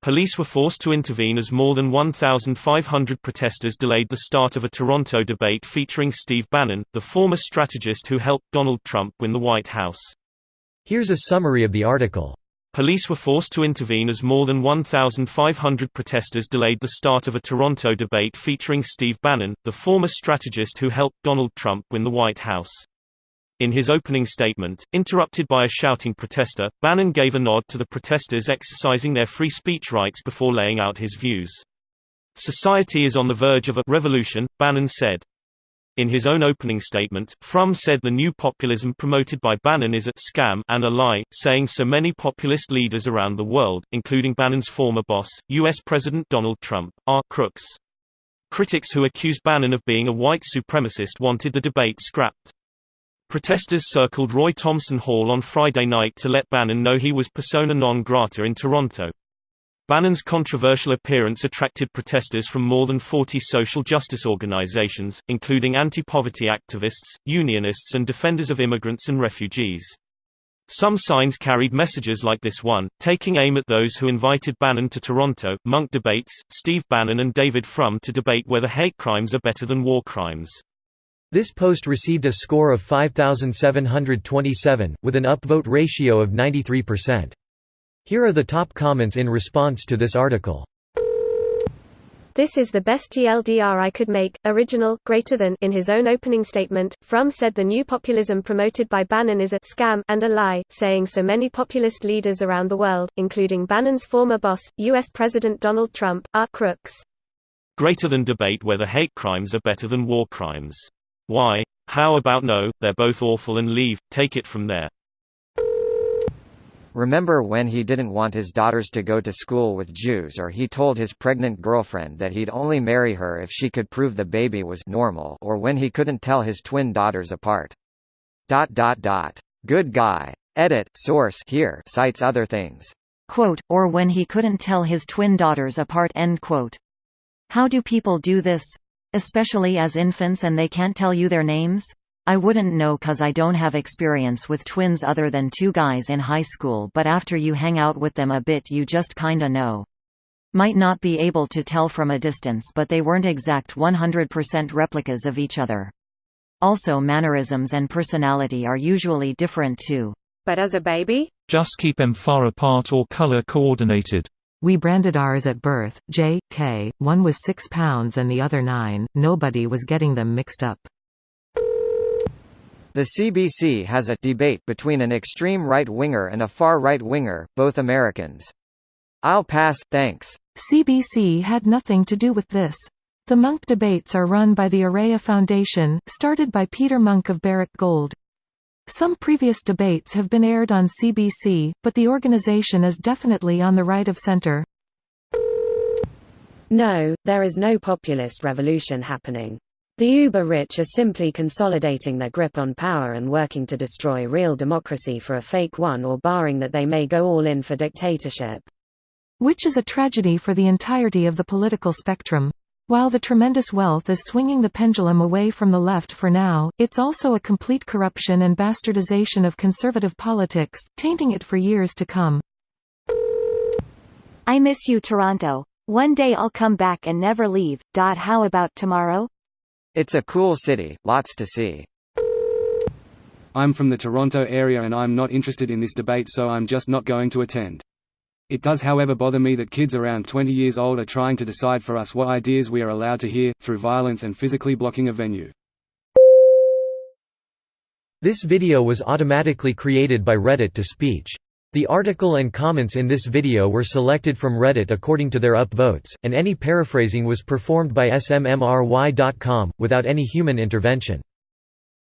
Police were forced to intervene as more than 1,500 protesters delayed the start of a Toronto debate featuring Steve Bannon, the former strategist who helped Donald Trump win the White House. Here's a summary of the article. Police were forced to intervene as more than 1,500 protesters delayed the start of a Toronto debate featuring Steve Bannon, the former strategist who helped Donald Trump win the White House. In his opening statement, interrupted by a shouting protester, Bannon gave a nod to the protesters exercising their free speech rights before laying out his views. "Society is on the verge of a revolution," Bannon said. In his own opening statement, Frum said the new populism promoted by Bannon is a scam and a lie, saying so many populist leaders around the world, including Bannon's former boss, U.S. President Donald Trump, are crooks. Critics who accused Bannon of being a white supremacist wanted the debate scrapped. Protesters circled Roy Thomson Hall on Friday night to let Bannon know he was persona non grata in Toronto. Bannon's controversial appearance attracted protesters from more than 40 social justice organizations, including anti-poverty activists, unionists and defenders of immigrants and refugees. Some signs carried messages like this one, taking aim at those who invited Bannon to Toronto. Munk debates, Steve Bannon and David Frum to debate whether hate crimes are better than war crimes. This post received a score of 5,727, with an upvote ratio of 93%. Here are the top comments in response to this article. "This is the best TLDR I could make, original, greater than." In his own opening statement, Frum said the new populism promoted by Bannon is a scam and a lie, saying so many populist leaders around the world, including Bannon's former boss, U.S. President Donald Trump, are crooks. Greater than debate whether hate crimes are better than war crimes. Why? How about no, they're both awful and leave, take it from there. Remember when he didn't want his daughters to go to school with Jews, or he told his pregnant girlfriend that he'd only marry her if she could prove the baby was normal, or when he couldn't tell his twin daughters apart. Good guy. Edit, source here cites other things. Quote, or when he couldn't tell his twin daughters apart, end quote. How do people do this? Especially as infants and they can't tell you their names? I wouldn't know 'cause I don't have experience with twins other than two guys in high school, but after you hang out with them a bit you just kinda know. Might not be able to tell from a distance, but they weren't exact 100% replicas of each other. Also mannerisms and personality are usually different too. But as a baby? Just keep them far apart or color coordinated. We branded ours at birth, J.K., one was 6 pounds and the other 9, nobody was getting them mixed up. The CBC has a debate between an extreme right-winger and a far right-winger, both Americans. I'll pass, thanks. CBC had nothing to do with this. The Munk debates are run by the Araya Foundation, started by Peter Munk of Barrick Gold. Some previous debates have been aired on CBC, but the organization is definitely on the right of center. No, there is no populist revolution happening. The uber-rich are simply consolidating their grip on power and working to destroy real democracy for a fake one, or barring that they may go all in for dictatorship. Which is a tragedy for the entirety of the political spectrum. While the tremendous wealth is swinging the pendulum away from the left for now, it's also a complete corruption and bastardization of conservative politics, tainting it for years to come. I miss you, Toronto. One day I'll come back and never leave. How about tomorrow? It's a cool city, lots to see. I'm from the Toronto area and I'm not interested in this debate, so I'm just not going to attend. It does however bother me that kids around 20 years old are trying to decide for us what ideas we are allowed to hear, through violence and physically blocking a venue. This video was automatically created by Reddit to Speech. The article and comments in this video were selected from Reddit according to their upvotes, and any paraphrasing was performed by smmry.com, without any human intervention.